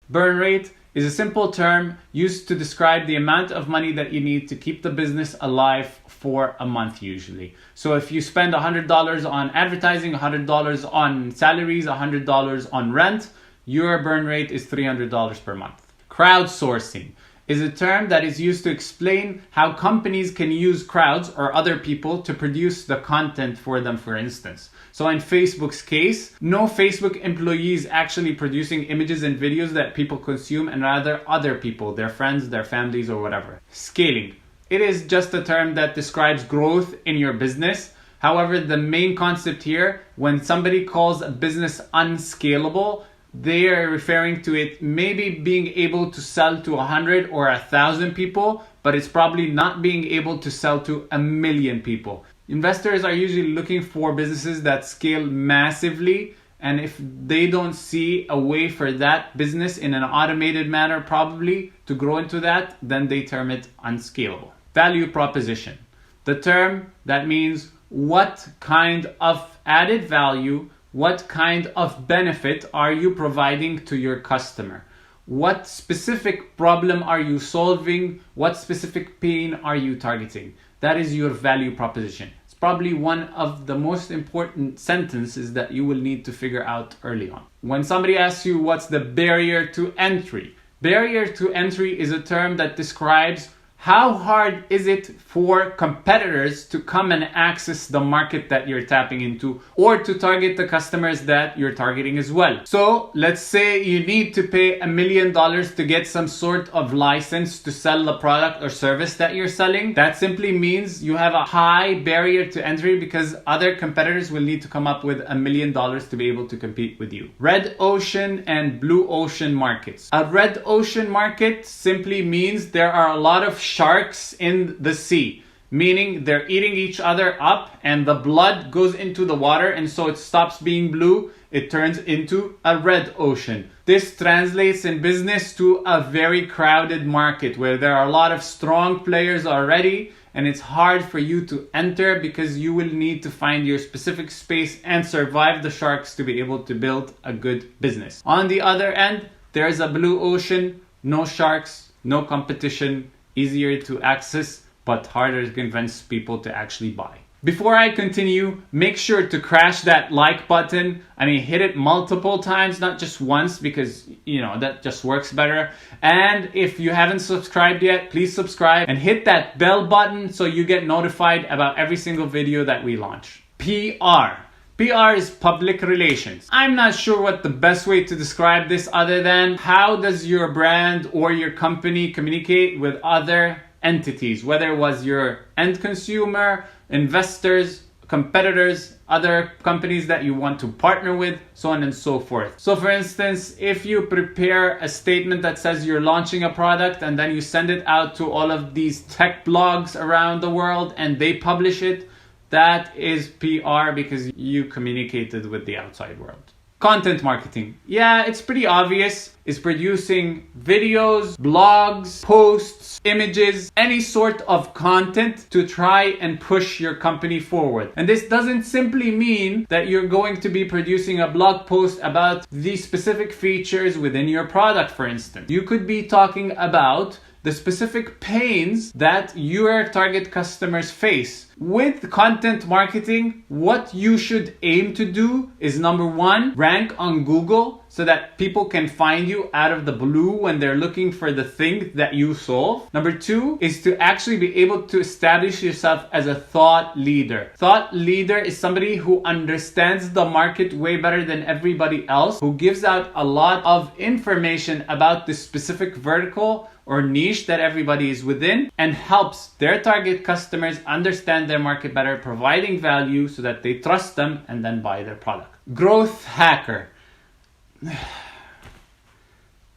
Burn rate is a simple term used to describe the amount of money that you need to keep the business alive for a month usually. So if you spend $100 on advertising, $100 on salaries, $100 on rent, your burn rate is $300 per month. Crowdsourcing is a term that is used to explain how companies can use crowds or other people to produce the content for them, for instance. So in Facebook's case, no Facebook employee is actually producing images and videos that people consume, and rather other people, their friends, their families, or whatever. Scaling. It is just a term that describes growth in your business. However, the main concept here, when somebody calls a business unscalable, they are referring to it maybe being able to sell to 100 or 1,000 people, but it's probably not being able to sell to 1,000,000 people. Investors are usually looking for businesses that scale massively, and if they don't see a way for that business in an automated manner probably to grow into that, then they term it unscalable. Value proposition. The term that means what kind of added value, what kind of benefit are you providing to your customer? What specific problem are you solving? What specific pain are you targeting? That is your value proposition. It's probably one of the most important sentences that you will need to figure out early on. When somebody asks you what's the barrier to entry, barrier to entry is a term that describes how hard is it for competitors to come and access the market that you're tapping into, or to target the customers that you're targeting as well. So let's say you need to pay $1 million to get some sort of license to sell the product or service that you're selling. That simply means you have a high barrier to entry because other competitors will need to come up with $1 million to be able to compete with you. Red ocean and blue ocean markets. A red ocean market simply means there are a lot of sharks in the sea, meaning they're eating each other up and the blood goes into the water, and so it stops being blue, it turns into a red ocean. This translates in business to a very crowded market where there are a lot of strong players already, and it's hard for you to enter because you will need to find your specific space and survive the sharks to be able to build a good business. On the other end, there's a blue ocean, no sharks, no competition, easier to access, but harder to convince people to actually buy. Before I continue, make sure to crash that like button. Hit it multiple times, not just once, because that just works better. And if you haven't subscribed yet, please subscribe and hit that bell button so you get notified about every single video that we launch. PR. PR is public relations. I'm not sure what the best way to describe this other than how does your brand or your company communicate with other entities, whether it was your end consumer, investors, competitors, other companies that you want to partner with, so on and so forth. So for instance, if you prepare a statement that says you're launching a product and then you send it out to all of these tech blogs around the world and they publish it, that is PR because you communicated with the outside world. Content marketing. Yeah, it's pretty obvious. It's producing videos, blogs, posts, images, any sort of content to try and push your company forward. And this doesn't simply mean that you're going to be producing a blog post about the specific features within your product, for instance. You could be talking about the specific pains that your target customers face. With content marketing, what you should aim to do is number one, rank on Google so that people can find you out of the blue when they're looking for the thing that you solve. Number two is to actually be able to establish yourself as a thought leader. Thought leader is somebody who understands the market way better than everybody else, who gives out a lot of information about this specific vertical or niche that everybody is within, and helps their target customers understand their market better, providing value so that they trust them and then buy their product. Growth hacker.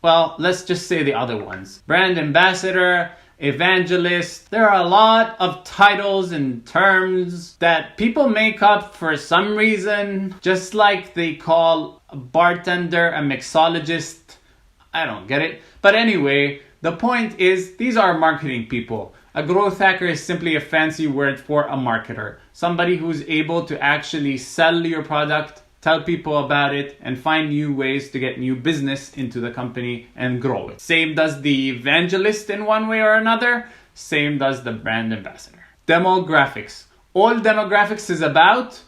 Well, let's just say the other ones. Brand ambassador, evangelist. There are a lot of titles and terms that people make up for some reason, just like they call a bartender a mixologist. I don't get it. But anyway, the point is, these are marketing people. A growth hacker is simply a fancy word for a marketer. Somebody who's able to actually sell your product, tell people about it, and find new ways to get new business into the company and grow it. Same does the evangelist in one way or another. Same does the brand ambassador. Demographics. All demographics is about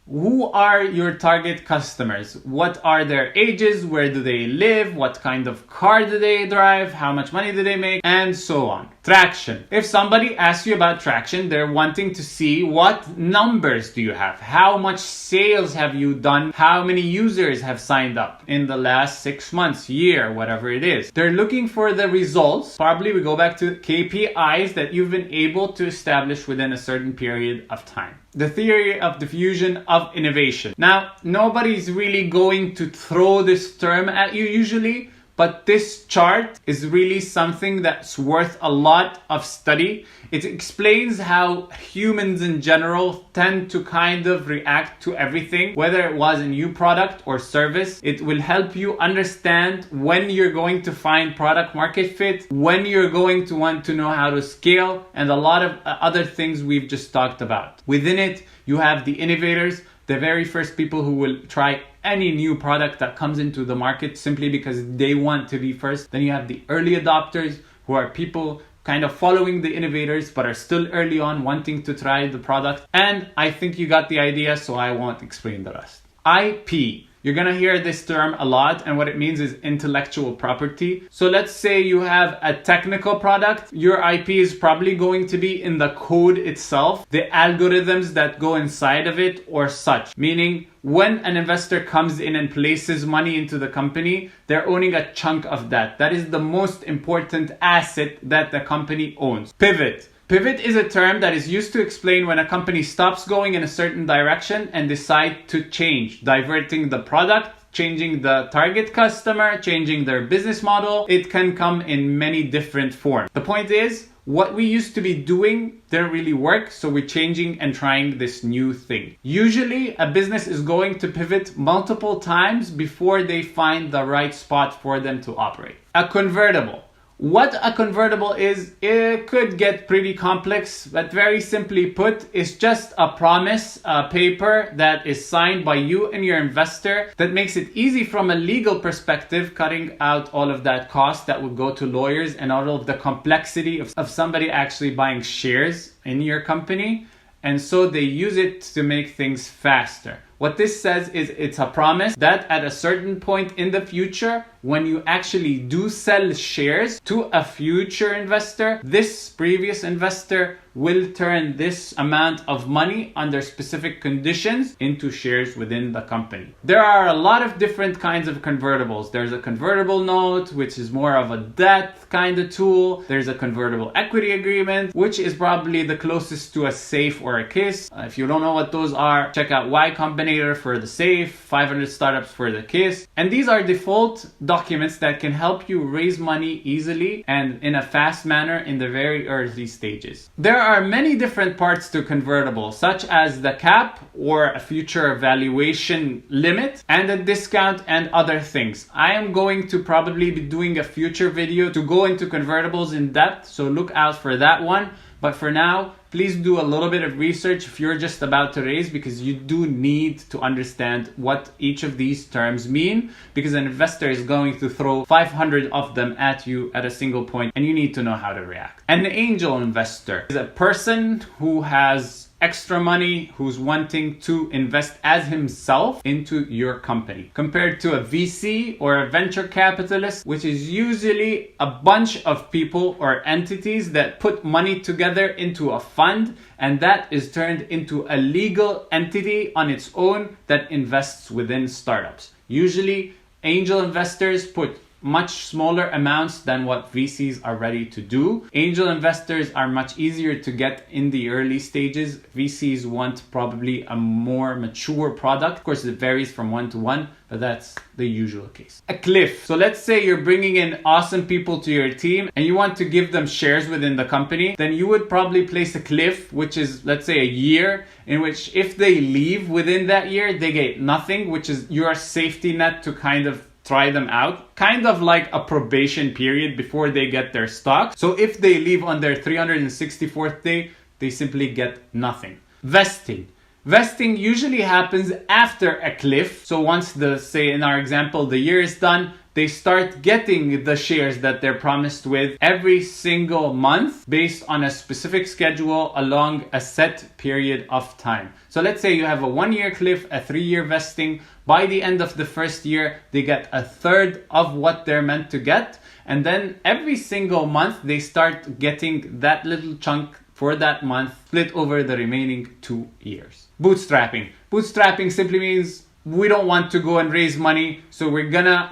who are your target customers? What are their ages? Where do they live? What kind of car do they drive? How much money do they make? And so on. Traction. If somebody asks you about traction, they're wanting to see what numbers do you have? How much sales have you done? How many users have signed up in the last 6 months, year, whatever it is. They're looking for the results. Probably we go back to KPIs that you've been able to establish within a certain period of time. The theory of diffusion of innovation. Now, nobody's really going to throw this term at you usually, but this chart is really something that's worth a lot of study. It explains how humans in general tend to kind of react to everything, whether it was a new product or service. It will help you understand when you're going to find product market fit, when you're going to want to know how to scale, and a lot of other things we've just talked about. Within it, you have the innovators, the very first people who will try any new product that comes into the market simply because they want to be first. Then you have the early adopters, who are people kind of following the innovators but are still early on wanting to try the product. And I think you got the idea, so I won't explain the rest. IP. You're gonna hear this term a lot, and what it means is intellectual property. So let's say you have a technical product. Your IP is probably going to be in the code itself, the algorithms that go inside of it or such. Meaning when an investor comes in and places money into the company, they're owning a chunk of that. That is the most important asset that the company owns. Pivot. Pivot is a term that is used to explain when a company stops going in a certain direction and decide to change, diverting the product, changing the target customer, changing their business model. It can come in many different forms. The point is, what we used to be doing didn't really work, so we're changing and trying this new thing. Usually, a business is going to pivot multiple times before they find the right spot for them to operate. A convertible. What a convertible is, it could get pretty complex, but very simply put, it's just a promise, a paper that is signed by you and your investor that makes it easy from a legal perspective, cutting out all of that cost that would go to lawyers and all of the complexity of somebody actually buying shares in your company. And so they use it to make things faster. What this says is it's a promise that at a certain point in the future, when you actually do sell shares to a future investor, this previous investor will turn this amount of money under specific conditions into shares within the company. There are a lot of different kinds of convertibles. There's a convertible note, which is more of a debt kind of tool. There's a convertible equity agreement, which is probably the closest to a safe or a KISS. If you don't know what those are, check out Y Combinator for the safe, 500 startups for the KISS. And these are default documents that can help you raise money easily and in a fast manner in the very early stages. There are many different parts to convertible, such as the cap or a future valuation limit and a discount and other things. I am going to probably be doing a future video to go into convertibles in depth, so look out for that one. But for now, please do a little bit of research if you're just about to raise, because you do need to understand what each of these terms mean, because an investor is going to throw 500 of them at you at a single point and you need to know how to react. An angel investor is a person who has extra money, who's wanting to invest as himself into your company, compared to a VC or a venture capitalist, which is usually a bunch of people or entities that put money together into a fund, and that is turned into a legal entity on its own that invests within startups. Usually, angel investors put much smaller amounts than what VCs are ready to do. Angel investors are much easier to get in the early stages. VCs want probably a more mature product. Of course, it varies from one to one, but that's the usual case. A cliff. So let's say you're bringing in awesome people to your team and you want to give them shares within the company, then you would probably place a cliff, which is, let's say, a year, in which if they leave within that year, they get nothing, which is your safety net to kind of try them out, kind of like a probation period before they get their stock. So if they leave on their 364th day, they simply get nothing. Vesting. Vesting usually happens after a cliff. So once say in our example, the year is done, they start getting the shares that they're promised with every single month based on a specific schedule along a set period of time. So let's say you have a 1-year cliff, a 3-year vesting. By the end of the first year, they get a third of what they're meant to get. And then every single month, they start getting that little chunk for that month split over the remaining 2 years. Bootstrapping. Bootstrapping simply means we don't want to go and raise money. So we're gonna,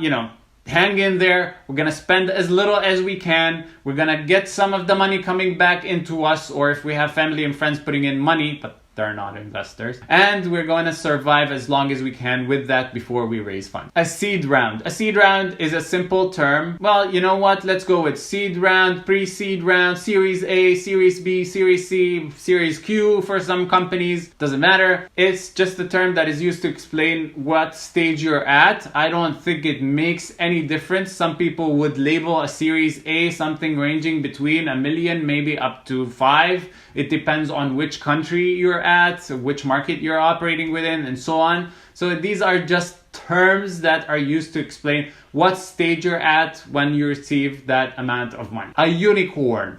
hang in there. We're gonna spend as little as we can. We're gonna get some of the money coming back into us, or if we have family and friends putting in money, but they're not investors. And we're going to survive as long as we can with that before we raise funds. A seed round. A seed round is a simple term. Well, you know what? Let's go with seed round, pre-seed round, Series A, Series B, Series C, Series Q for some companies. Doesn't matter. It's just a term that is used to explain what stage you're at. I don't think it makes any difference. Some people would label a Series A something ranging between $1 million, maybe up to 5. It depends on which country you're at, which market you're operating within, and so on. So these are just terms that are used to explain what stage you're at when you receive that amount of money. A unicorn.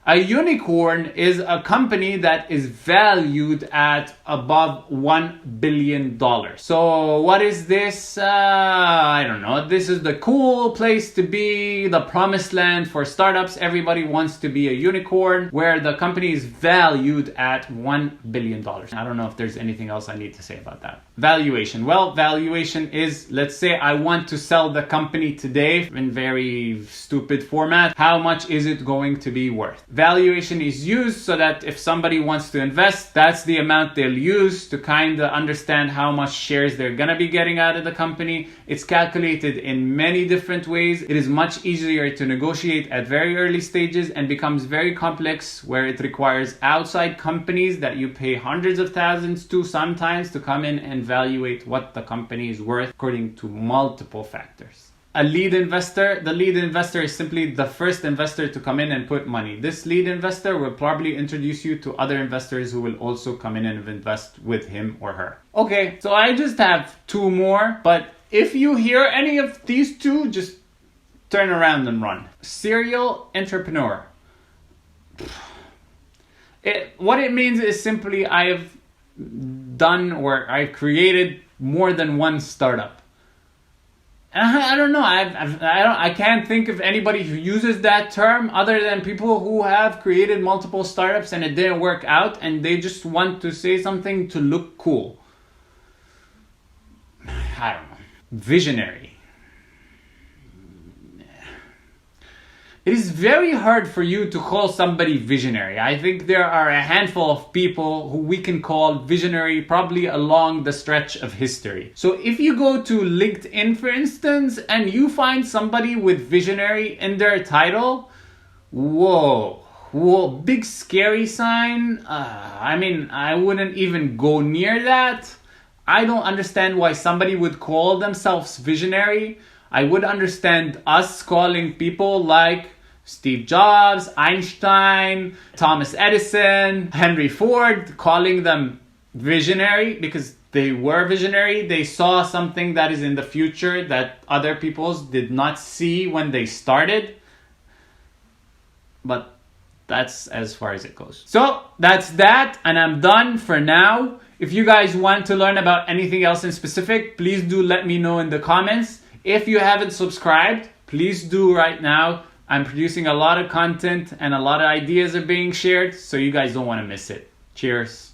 A unicorn is a company that is valued at above $1 billion. So what is this? I don't know. This is the cool place to be, the promised land for startups. Everybody wants to be a unicorn where the company is valued at $1 billion. I don't know if there's anything else I need to say about that. Valuation. Well, valuation is, let's say I want to sell the company today in very stupid format. How much is it going to be worth? Valuation is used so that if somebody wants to invest, that's the amount they'll use to kind of understand how much shares they're going to be getting out of the company. It's calculated in many different ways. It is much easier to negotiate at very early stages and becomes very complex where it requires outside companies that you pay hundreds of thousands to sometimes to come in and evaluate what the company is worth according to multiple factors. A lead investor. The lead investor is simply the first investor to come in and put money. This lead investor will probably introduce you to other investors who will also come in and invest with him or her. Okay, so I just have 2 more, but if you hear any of these 2, just turn around and run. Serial entrepreneur. What it means is simply I have done or I've created more than one startup. I don't know. I can't think of anybody who uses that term other than people who have created multiple startups and it didn't work out and they just want to say something to look cool. I don't know. Visionary. It is very hard for you to call somebody visionary. I think there are a handful of people who we can call visionary probably along the stretch of history. So if you go to LinkedIn, for instance, and you find somebody with visionary in their title, whoa, big scary sign. I wouldn't even go near that. I don't understand why somebody would call themselves visionary. I would understand us calling people like Steve Jobs, Einstein, Thomas Edison, Henry Ford, calling them visionary because they were visionary. They saw something that is in the future that other people did not see when they started. But that's as far as it goes. So that's that, and I'm done for now. If you guys want to learn about anything else in specific, please do let me know in the comments. If you haven't subscribed, please do right now. I'm producing a lot of content and a lot of ideas are being shared, so you guys don't want to miss it. Cheers.